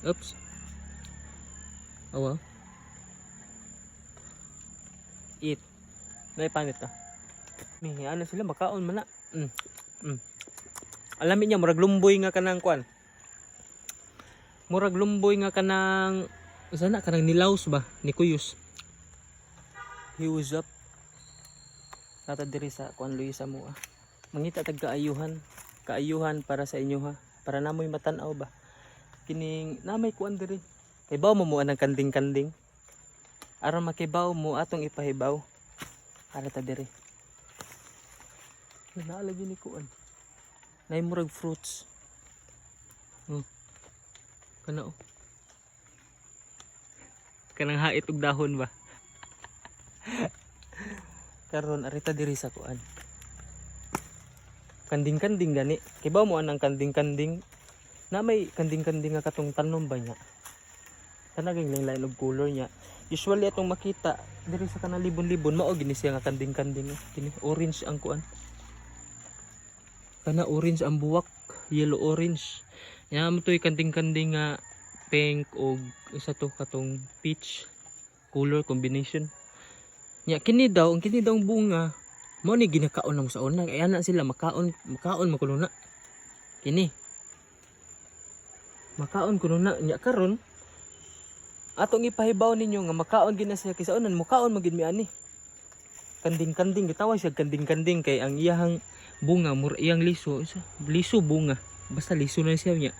Oops. Oh well. Eat. Naipanit ta. May ano sila makaon man na. Alamin niya murag lumboy nga kanang kwan. Murag lumboy nga kanang sana kanang nilaws ba ni Kuyos. He was up. Tata diri sa kwan Luisa mo ah. Mangita tag kaayuhan para sa inyo ha. Para namoy matan-aw ba. Kining namay kuan diri. Kay baw mo ang kanding-kanding. Aron makibaw mo atong ipahibaw. Para ta diri. Naalagi ni kuan. Nay murag fruits. Kana oh. Kanang hait og dahon ba. Karon arita diri sa kuan. Kanding-kanding gani. Kay baw mo anang kanding-kanding. Na may kanding-kanding nga katong tanom ba niya. Kanaging lain-lain og color niya. Usually atong makita diri sa kanang libon-libon mao gini siya nga kanding-kanding. Kini orange ang kuan. Kana orange ang buwak, yellow orange. Nya mo toy kanding-kanding nga pink og isa to katong peach color combination. Nya kini daw ang bunga mo ni ginakaon na mo sa una. Kaya na sila makaon makuno na. Kini. Makaon kuno na nya karon atong ipahibaw ninyo nga makaon gina siya kaysa unan mukaon magid mi ani. Kanding-kanding gitawag siya kanding-kanding kay ang iyang bunga mura iyang liso bunga basta liso na siya niya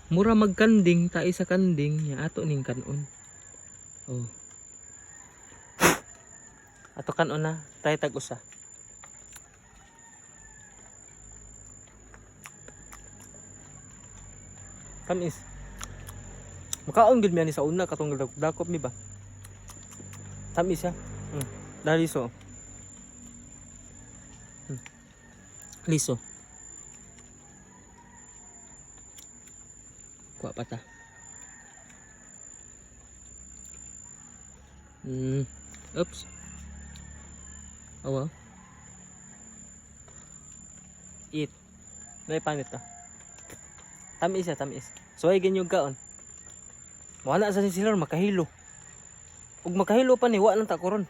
mura magkanding ta isa kanding niya ato ning kanon. Oh ato kanon na tay tag usa. Kamis makaon gid mi ani sa una katong dakop mi ba tamis siya dali so liso. Kuha pa ta. Oops. Oh well. Eat. Naipanit ta. Tamis siya, tamis. So ay ganyog kaon. Wala sa sila makahilo. Ug makahilo pa ni wa lang ta karon.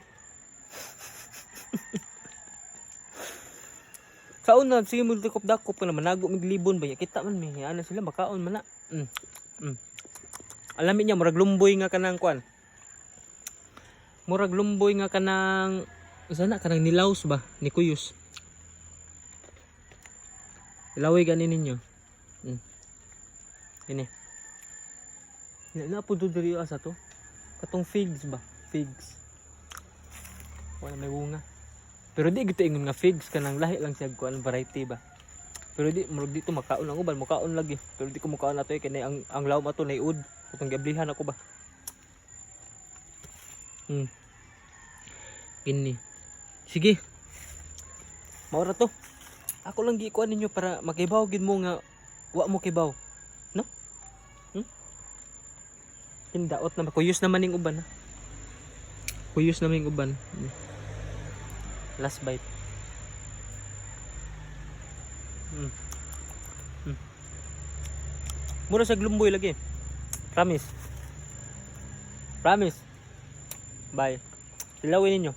Kaon na sige mo dakop ka na manago mig libon ba kita man mi ana sila makaon man na. Alamin niya murag lumboy nga kanang kwan. Murag lumboy nga kanang sana kanang nilaws ba ni Kuyos. Ilaway gani ninyo. Ini. Na po diri asa to. Katong figs ba? Figs. Wala may bunga. Pero di gito ingon nga figs kanang lahi lang siya kuan variety ba. Pero di murag dito makaon ang uban, makaon lagi. Pero di ko makaon ato kay ang lawom ato nay ud. Katong giablihan ako ba. Ini. Sige. Mao ra to. Ako lang gi kuan ninyo para makibaw gid mo nga wa mo kibaw. No? Kindaot na kuyos naman ning uban ha. Kuyos naman ning uban. Last bite. Mura sa glumboy lagi. Promise. Promise. Bye. Ilawin ninyo.